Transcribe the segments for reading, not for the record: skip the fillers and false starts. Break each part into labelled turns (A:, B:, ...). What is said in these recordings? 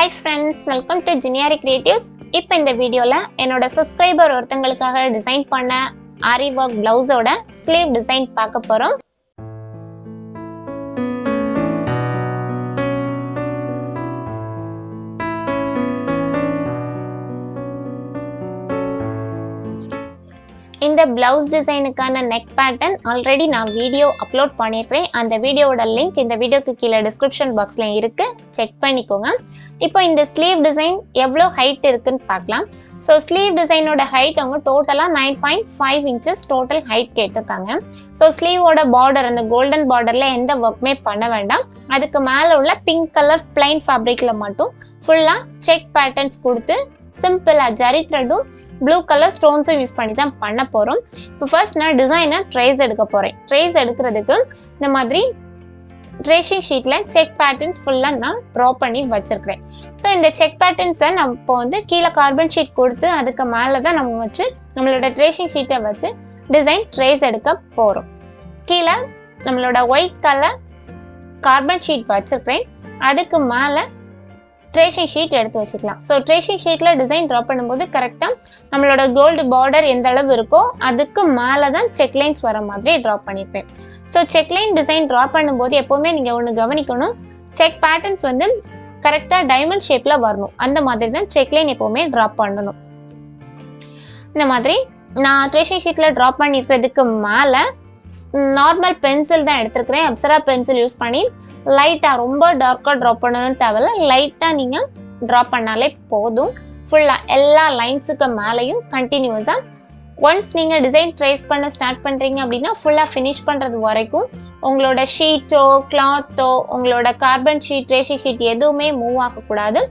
A: Hi friends, welcome to Aari Creatives. இப்போ இந்த வீடியோல என்னோட சப்ஸ்கிரைபர் ஒருத்தங்களுக்காக டிசைன் பண்ண ஆரி ஒர்க் பிளவுஸோட ஸ்லீவ் டிசைன் பார்க்க போறோம். இந்த blouse டிசைனுக்கான neck pattern ஆல்ரெடி நான் வீடியோ அப்லோட் பண்ணிருக்கேன். அந்த வீடியோவோட லிங்க் இந்த வீடியோக்கு கீழே டிஸ்கிரிப்ஷன் பாக்ஸ்ல இருக்கு, செக் பண்ணிக்கோங்க. இப்போ இந்த ஸ்லீவ் டிசைன் எவ்வளோ ஹைட் இருக்குன்னு பார்க்கலாம். ஸோ ஸ்லீவ் டிசைனோட ஹைட் அவங்க டோட்டலாக 9.5 இன்ச்சஸ் டோட்டல் ஹைட் கேட்டிருக்காங்க. ஸோ ஸ்லீவோட பார்டர் அந்த கோல்டன் பார்டர்ல எந்த ஒர்க்குமே பண்ண வேண்டாம். அதுக்கு மேலே உள்ள பிங்க் கலர் பிளைன் ஃபேப்ரிக்ல மட்டும் ஃபுல்லாக செக் பேட்டர்ன்ஸ் கொடுத்து சிம்பிளா ஜரி த்ரெட்டும் ப்ளூ கலர் ஸ்டோன்ஸும் யூஸ் பண்ணி தான் பண்ண போகிறோம். இப்போ ஃபர்ஸ்ட் நான் டிசைனை ட்ரேஸ் எடுக்க போகிறேன். ட்ரேஸ் எடுக்கிறதுக்கு இந்த மாதிரி ட்ரேஷிங் ஷீட்டில் செக் பேட்டர்ன்ஸ் ஃபுல்லாக நான் ட்ரா பண்ணி வச்சுருக்கிறேன். ஸோ இந்த செக் பேட்டர்ன்ஸை நம்ம இப்போ வந்து கீழே கார்பன் ஷீட் கொடுத்து அதுக்கு மேலே தான் நம்ம வச்சு நம்மளோட ட்ரேஷிங் ஷீட்டை வச்சு டிசைன் ட்ரேஸ் எடுக்க போகிறோம். கீழே நம்மளோட ஒயிட் கலர் கார்பன் ஷீட் வச்சுருக்கிறேன். அதுக்கு மேலே ட்ரேஷிங் ஷீட் எடுத்து வச்சுக்கலாம். ஸோ ட்ரேஷிங் ஷீட்டில் டிசைன் ட்ரா பண்ணும்போது கரெக்டாக நம்மளோட கோல்டு பார்டர் எந்த அளவு இருக்கோ அதுக்கு மேலே தான் செக் லைன்ஸ் வர மாதிரி ட்ரா பண்ணியிருப்பேன். So check line design draw பண்ணும்போது எப்போவுமே நீங்கள் ஒன்று கவனிக்கணும், செக் பேட்டர்ன்ஸ் வந்து கரெக்டாக டைமண்ட் ஷேப்பில் வரணும். அந்த மாதிரி தான் செக் லைன் எப்போவுமே ட்ரா பண்ணணும். இந்த மாதிரி நான் ட்ரேஷிங் ஷீட்டில் ட்ரா பண்ணியிருக்கிறதுக்கு மேலே நார்மல் பென்சில் தான் எடுத்துருக்கிறேன். அப்சரா பென்சில் யூஸ் பண்ணி லைட்டாக ரொம்ப டார்க்காக ட்ரா பண்ணணும்னு தேவையில்ல, லைட்டாக நீங்கள் ட்ரா பண்ணாலே போதும். ஃபுல்லாக எல்லா லைன்ஸுக்கு மேலேயும் கண்டினியூஸாக ஒன்ஸ் நீங்கள் டிசைன் ட்ரேஸ் பண்ண ஸ்டார்ட் பண்ணுறீங்க அப்படின்னா ஃபுல்லாக ஃபினிஷ் பண்ணுறது வரைக்கும் உங்களோட ஷீட்டோ கிளாத்தோ உங்களோட கார்பன் ஷீட் ட்ரேஷிங் ஷீட் எதுவுமே மூவ் ஆகக்கூடாது.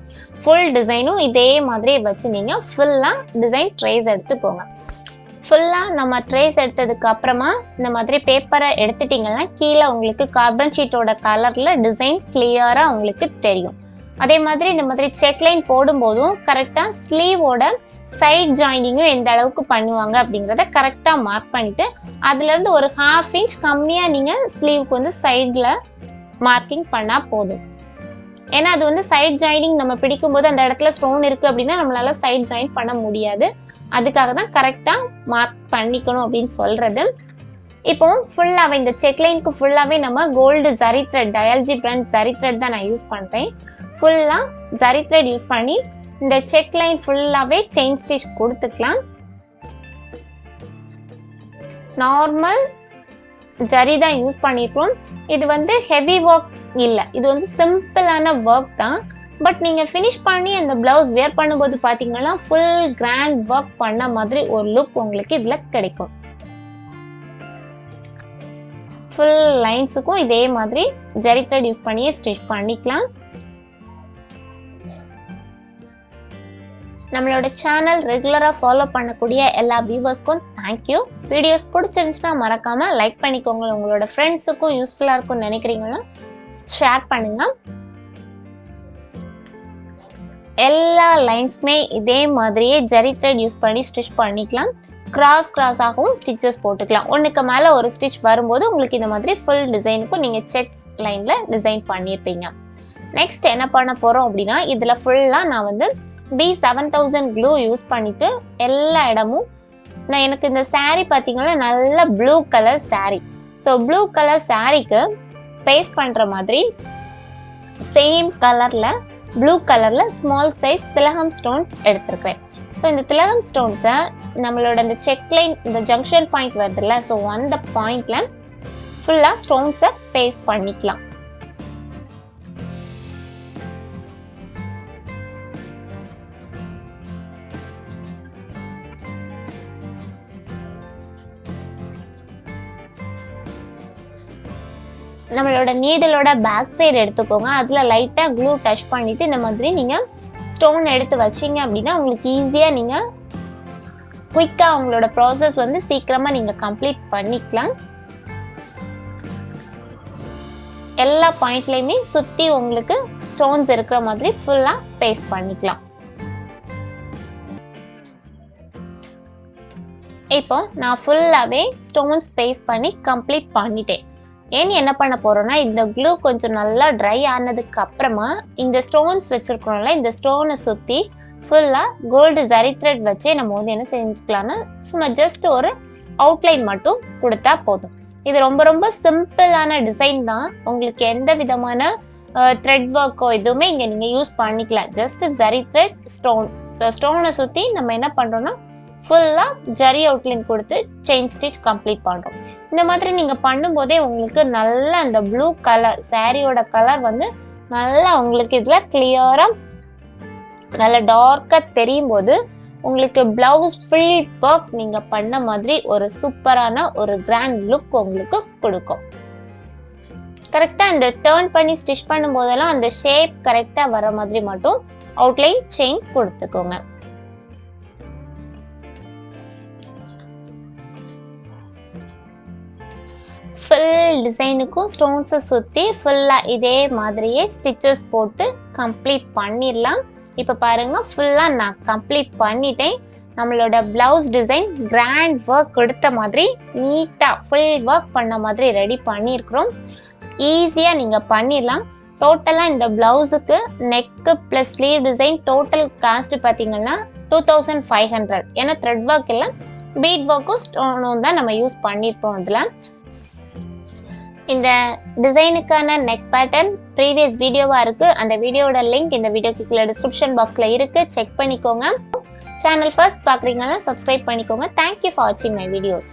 A: ஃபுல் டிசைனும் இதே மாதிரி வச்சு நீங்கள் ஃபுல்லாக டிசைன் ட்ரேஸ் எடுத்து போங்க. ஃபுல்லாக நம்ம ட்ரேஸ் எடுத்ததுக்கு அப்புறமா இந்த மாதிரி பேப்பரை எடுத்துட்டிங்கன்னா கீழே உங்களுக்கு கார்பன் ஷீட்டோட கலரில் டிசைன் கிளியராக உங்களுக்கு தெரியும். அதே மாதிரி இந்த மாதிரி செக் லைன் போடும்போதும் கரெக்டாக ஸ்லீவோட சைட் ஜாயினிங்கும் எந்த அளவுக்கு பண்ணுவாங்க அப்படிங்கிறத கரெக்டாக மார்க் பண்ணிவிட்டு அதுலேருந்து ஒரு 1/2 இன்ச் கம்மியாக நீங்கள் ஸ்லீவுக்கு வந்து சைடில் மார்க்கிங் பண்ணால் போதும். ஏன்னா அது வந்து சைட் ஜாயினிங் நம்ம பிடிக்கும்போது அந்த இடத்துல ஸ்டோன் இருக்குது அப்படின்னா நம்மளால சைட் ஜாயின் பண்ண முடியாது. அதுக்காக தான் கரெக்டாக மார்க் பண்ணிக்கணும் அப்படின்னு சொல்கிறது. இப்போ ஃபுல்லாகவே இந்த செக் லைனுக்கு ஃபுல்லாகவே நம்ம கோல்டு ஜரி த்ரெட் டயல்ஜி பிராண்ட் ஜரி த்ரெட் தான் நான் யூஸ் பண்ணுறேன். ஃபுல்லாக ஜரி த்ரெட் யூஸ் பண்ணி இந்த செக் லைன் ஃபுல்லாகவே செயின் ஸ்டிச் கொடுத்துக்கலாம். நார்மல் ஜரி தான் யூஸ் பண்ணியிருக்கோம். இது வந்து ஹெவி ஒர்க் இல்லை, இது வந்து சிம்பிளான ஒர்க் தான். பட் நீங்கள் ஃபினிஷ் பண்ணி அந்த ப்ளவுஸ் வேர் பண்ணும்போது பார்த்தீங்கன்னா ஃபுல் கிராண்ட் ஒர்க் பண்ண மாதிரி ஒரு லுக் உங்களுக்கு இதில் கிடைக்கும். ஃபுல் லைன்ஸுக்கும் இதே மாதிரி ஜரி த்ரெட் யூஸ் பண்ணி ஸ்டிச் பண்ணிக்கலாம். நம்மளோட சேனல் ரெகுலராக ஃபாலோ பண்ணக்கூடிய எல்லா வியூவர்ஸ்க்கும் தேங்க்யூ. வீடியோஸ் பிடிச்சிருந்துச்சுன்னா மறக்காமல் லைக் பண்ணிக்கோங்க. உங்களோட ஃப்ரெண்ட்ஸுக்கும் யூஸ்ஃபுல்லாக இருக்கும்னு நினைக்கிறீங்கன்னா ஷேர் பண்ணுங்க. எல்லா லைன்ஸுமே இதே மாதிரியே ஜரி த்ரெட் யூஸ் பண்ணி ஸ்டிச் பண்ணிக்கலாம். கிராஸாகவும் ஸ்டிச்சஸ் போட்டுக்கலாம். ஒன்றுக்கு மேலே ஒரு ஸ்டிச் வரும்போது உங்களுக்கு இந்த மாதிரி ஃபுல் டிசைனுக்கும் நீங்கள் செக்ஸ் லைனில் டிசைன் பண்ணியிருப்பீங்க. நெக்ஸ்ட் என்ன பண்ண போகிறோம் அப்படின்னா இதில் ஃபுல்லாக நான் வந்து B7000 க்ளூ யூஸ் பண்ணிவிட்டு எல்லா இடமும் நான் எனக்கு இந்த சாரீ பார்த்தீங்கன்னா நல்ல blue colour sari. So blue colour சாரீக்கு பேஸ்ட் பண்ணுற மாதிரி சேம் கலரில் ப்ளூ கலரில் ஸ்மால் சைஸ் திலகம் ஸ்டோன்ஸ் எடுத்துருக்கிறேன். ஸோ இந்த திலகம் ஸ்டோன்ஸை நம்மளோட இந்த செக் லைன் இந்த ஜங்ஷன் பாயிண்ட் வருதுல்ல, ஸோ அந்த பாயிண்டில் ஃபுல்லாக ஸ்டோன்ஸை பேஸ்ட் பண்ணிக்கலாம். நம்மளோட நீடலோட பேக் சைடு எடுத்துக்கோங்க. அதில் லைட்டாக க்ளூ டச் பண்ணிவிட்டு இந்த மாதிரி நீங்கள் ஸ்டோன் எடுத்து வச்சிங்க அப்படின்னா உங்களுக்கு ஈஸியாக நீங்கள் குயிக்காக உங்களோட ப்ராசஸ் வந்து சீக்கிரமாக நீங்கள் கம்ப்ளீட் பண்ணிக்கலாம். எல்லா பாயிண்ட்லேயுமே சுற்றி உங்களுக்கு ஸ்டோன்ஸ் இருக்கிற மாதிரி ஃபுல்லாக பேஸ்ட் பண்ணிக்கலாம். இப்போ நான் ஃபுல்லாகவே ஸ்டோன்ஸ் பேஸ்ட் பண்ணி கம்ப்ளீட் பண்ணிட்டேன். ஏன் என்ன பண்ண போறோம்னா இந்த க்ளூ கொஞ்சம் நல்லா ட்ரை ஆனதுக்கு அப்புறமா இந்த ஸ்டோன்ஸ் வச்சிருக்கோம்ல இந்த ஸ்டோனை சுற்றி ஃபுல்லாக கோல்டு ஜரி த்ரெட் வச்சே நம்ம வந்து என்ன செஞ்சுக்கலாம்னா சும்மா ஜஸ்ட் ஒரு அவுட்லைன் மட்டும் கொடுத்தா போதும். இது ரொம்ப ரொம்ப சிம்பிளான டிசைன் தான். உங்களுக்கு எந்த விதமான த்ரெட் ஒர்க்கோ எதுவுமே இங்கே நீங்கள் யூஸ் பண்ணிக்கலாம். Just zari thread stone. So ஸ்டோனை சுற்றி நம்ம என்ன பண்ணுறோம்னா ஃபுல்லாக ஜரி அவுட்லைன் கொடுத்து செயின் ஸ்டிச் கம்ப்ளீட் பண்ணுறோம். இந்த மாதிரி நீங்கள் பண்ணும்போதே உங்களுக்கு நல்ல அந்த ப்ளூ கலர் சாரியோட கலர் வந்து நல்லா உங்களுக்கு இதில் கிளியராக நல்லா டார்க்காக தெரியும் போது உங்களுக்கு பிளவுஸ் ஃபுல் ஒர்க் நீங்கள் பண்ண மாதிரி ஒரு சூப்பரான ஒரு கிராண்ட் லுக் உங்களுக்கு கொடுக்கும். கரெக்டாக இந்த டர்ன் பண்ணி ஸ்டிச் பண்ணும் போதெல்லாம் அந்த ஷேப் கரெக்டாக வர மாதிரி மட்டும் அவுட்லைன் செயின் கொடுத்துக்கோங்க. ஃபுல் டிசைனுக்கும் ஸ்டோன்ஸை சுற்றி ஃபுல்லாக இதே மாதிரியே ஸ்டிச்சஸ் போட்டு கம்ப்ளீட் பண்ணிடலாம். இப்போ பாருங்க ஃபுல்லாக நான் கம்ப்ளீட் பண்ணிட்டேன். நம்மளோட பிளவுஸ் டிசைன் கிராண்ட் ஒர்க் கொடுத்த மாதிரி நீட்டாக ஃபுல் ஒர்க் பண்ண மாதிரி ரெடி பண்ணியிருக்கிறோம். ஈஸியாக நீங்கள் பண்ணிடலாம். டோட்டலாக இந்த பிளவுஸுக்கு neck plus sleeve design total cost பார்த்தீங்கன்னா 2500. ஏன்னா த்ரெட் ஒர்க் இல்லை பீட் ஒர்க்கும் ஸ்டோனும் தான் நம்ம யூஸ் பண்ணியிருக்கோம். அதில் இந்த டிசைனுக்கான நெக் பேட்டர்ன் ப்ரீவியஸ் வீடியோவாக இருக்குது. அந்த வீடியோட லிங்க் இந்த வீடியோக்கு கீழே டிஸ்கிரிப்ஷன் பாக்ஸில் இருக்குது, செக் பண்ணிக்கோங்க. சேனல் ஃபர்ஸ்ட் பார்க்குறீங்கன்னா சப்ஸ்கிரைப் பண்ணிக்கோங்க. தேங்க்யூ ஃபார் வாட்சிங் மை வீடியோஸ்.